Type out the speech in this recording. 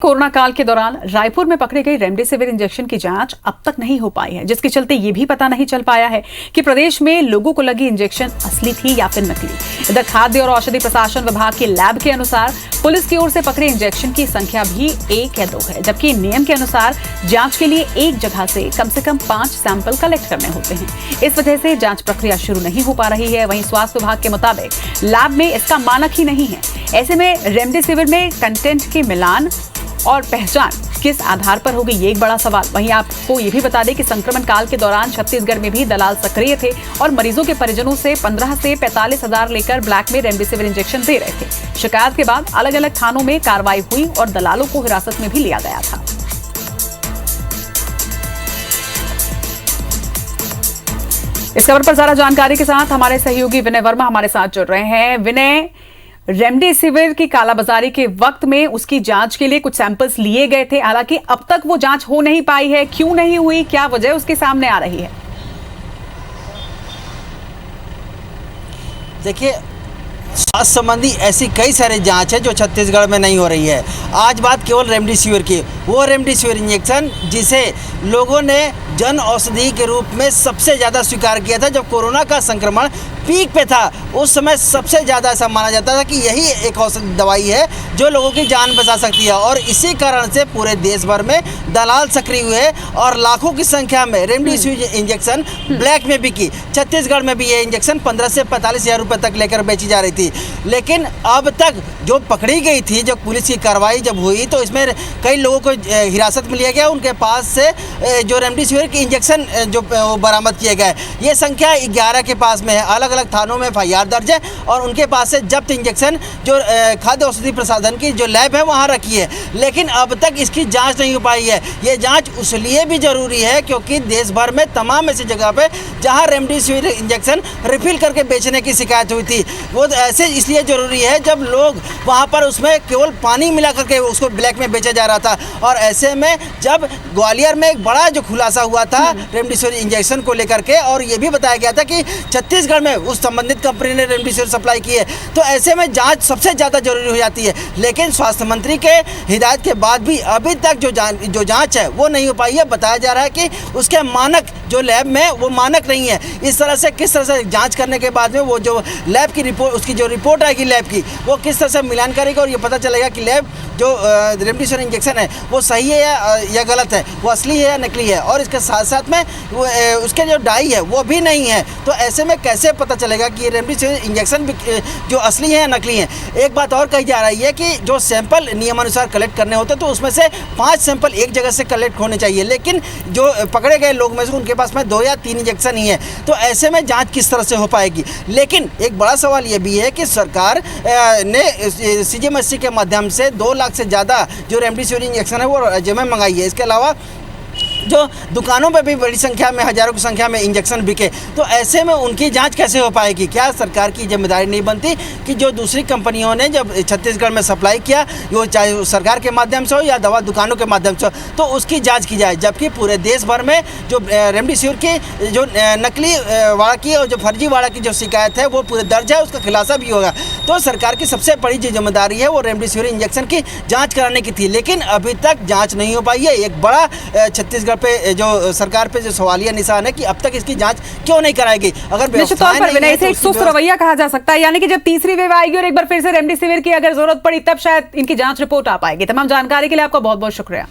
Corona काल के दौरान रायपुर में पकड़े गए रेमडेसिविर इंजेक्शन की जांच अब तक नहीं हो पाई है, जिसके चलते ये भी पता नहीं चल पाया है कि प्रदेश में लोगों को लगी इंजेक्शन असली थी या फिर नकली। इधर खाद्य और औषधि प्रशासन विभाग के लैब के अनुसार पुलिस की ओर से पकड़े इंजेक्शन की संख्या भी 1 या 2 है, जबकि नियम के अनुसार जांच के लिए एक जगह से कम 5 सैंपल कलेक्ट करने होते हैं। इस वजह से जांच प्रक्रिया शुरू नहीं हो पा रही है। वहीं स्वास्थ्य विभाग के मुताबिक लैब में इसका मानक ही नहीं है। ऐसे में रेमडेसिविर में कंटेंट के मिलान और पहचान किस आधार पर होगी, ये एक बड़ा सवाल। वहीं आपको ये भी बता दें कि संक्रमण काल के दौरान छत्तीसगढ़ में भी दलाल सक्रिय थे और मरीजों के परिजनों से 15 से 45 हजार लेकर ब्लैक में रेमडेसिविर इंजेक्शन दे रहे थे। शिकायत के बाद अलग अलग थानों में कार्रवाई हुई और दलालों को हिरासत में भी लिया गया था। इस खबर पर ज्यादा जानकारी के साथ हमारे सहयोगी विनय वर्मा हमारे साथ जुड़ रहे हैं। विनय, रेमडेसिविर की कालाबाजारी के वक्त में उसकी जांच के लिए कुछ सैंपल्स लिए गए थे, हालांकि अब तक वो जांच हो नहीं पाई है। क्यों नहीं हुई, क्या वजह उसके सामने आ रही है? देखिए, स्वास्थ्य संबंधी ऐसी कई सारी जांच है जो छत्तीसगढ़ में नहीं हो रही है। आज बात केवल रेमडेसिविर की, वो रेमडेसिविर इंजेक्शन जिसे लोगों ने जन औषधि के रूप में सबसे ज़्यादा स्वीकार किया था। जब कोरोना का संक्रमण पीक पे था उस समय सबसे ज़्यादा ऐसा माना जाता था कि यही एक औषधि दवाई है जो लोगों की जान बचा सकती है, और इसी कारण से पूरे देश भर में दलाल सक्रिय हुए और लाखों की संख्या में रेमडेसिविर इंजेक्शन ब्लैक में बिकी। छत्तीसगढ़ में भी ये इंजेक्शन 15 से 45 हजार रुपये तक लेकर बेची जा रही थी। लेकिन अब तक जो पकड़ी गई थी, जो पुलिस की कार्रवाई जब हुई तो इसमें कई लोगों को हिरासत में लिया गया। उनके पास से जो रेमडेसिविर के इंजेक्शन जो बरामद किए गए, ये संख्या 11 के पास में है। अलग अलग थानों में FIR दर्ज है और उनके पास से जब्त इंजेक्शन जो खाद्य औषधि प्रशासन की जो लैब है वहाँ रखी है। लेकिन अब तक इसकी जांच नहीं हो पाई है। ये जांच इसलिए भी जरूरी है क्योंकि देश भर में तमाम ऐसी जगह पे जहाँ रेमडेसिविर इंजेक्शन रिफिल करके बेचने की शिकायत हुई थी, वो ऐसे इसलिए जरूरी है जब लोग वहाँ पर उसमें केवल पानी मिला करके उसको ब्लैक में बेचा जा रहा था। और ऐसे में जब ग्वालियर में एक बड़ा जो खुलासा हुआ था रेमडेसिविर इंजेक्शन को लेकर के, और ये भी बताया गया था कि छत्तीसगढ़ में उस संबंधित कंपनी ने रेमडेसिविर सप्लाई की है, तो ऐसे में जांच सबसे ज़्यादा जरूरी हो जाती है। लेकिन स्वास्थ्य मंत्री के हिदायत के बाद भी अभी तक जो जांच है वो नहीं हो पाई है। बताया जा रहा है कि उसके मानक जो लैब में वो मानक नहीं है। इस तरह से किस तरह से जांच करने के बाद में वो जो लैब की रिपोर्ट, उसकी जो रिपोर्ट आएगी लैब की, वो किस तरह से मिलान करेगी और ये पता चलेगा कि लैब जो रेमडेसिविर इंजेक्शन है वो सही है या गलत है, वो असली है या नकली है। और इसके साथ साथ में वो उसके जो डाई है वो भी नहीं है। तो ऐसे में कैसे पता चलेगा कि ये रेमडेसिविर इंजेक्शन जो असली है या नकली है? एक बात और कही जा रही है कि जो सैंपल नियमानुसार कलेक्ट करने होते हैं तो उसमें से 5 सैंपल एक जगह से कलेक्ट होने चाहिए, लेकिन जो पकड़े गए लोग में से उनके पास में 2 या 3 इंजेक्शन ही है। तो ऐसे में जांच किस तरह से हो पाएगी? लेकिन एक बड़ा सवाल ये भी है कि सरकार ने CGMSC के माध्यम से 2 लाख से ज़्यादा जो रेमडेसिविर इंजेक्शन है वो राज्य में मंगाई है। इसके अलावा जो दुकानों पे भी बड़ी संख्या में, हजारों की संख्या में इंजेक्शन बिके, तो ऐसे में उनकी जांच कैसे हो पाएगी? क्या सरकार की जिम्मेदारी नहीं बनती कि जो दूसरी कंपनियों ने जब छत्तीसगढ़ में सप्लाई किया, वो चाहे सरकार के माध्यम से हो या दवा दुकानों के माध्यम से हो, तो उसकी जांच की जाए। जबकि पूरे देश भर में जो रेमडेसिविर की जो नकली वाड़ा की और जो फर्जी वाड़ा की जो शिकायत है वो पूरे दर्ज है, उसका खुलासा भी होगा। तो सरकार की सबसे बड़ी जो जिम्मेदारी है वो रेमडेसिविर इंजेक्शन की जाँच कराने की थी, लेकिन अभी तक जाँच नहीं हो पाई है। एक बड़ा छत्तीसगढ़ पे जो सरकार पे जो सवालिया निशान है कि अब तक इसकी जांच क्यों नहीं कराई गई। अगर निश्चित तौर पर विनय, इसे एक सुस्त रवैया कहा जा सकता है, यानी कि जब तीसरी वेव आएगी और एक बार फिर से रेमडेसिविर की अगर जरूरत पड़ी तब शायद इनकी जांच रिपोर्ट आ पाएगी। तमाम जानकारी के लिए आपका बहुत बहुत शुक्रिया।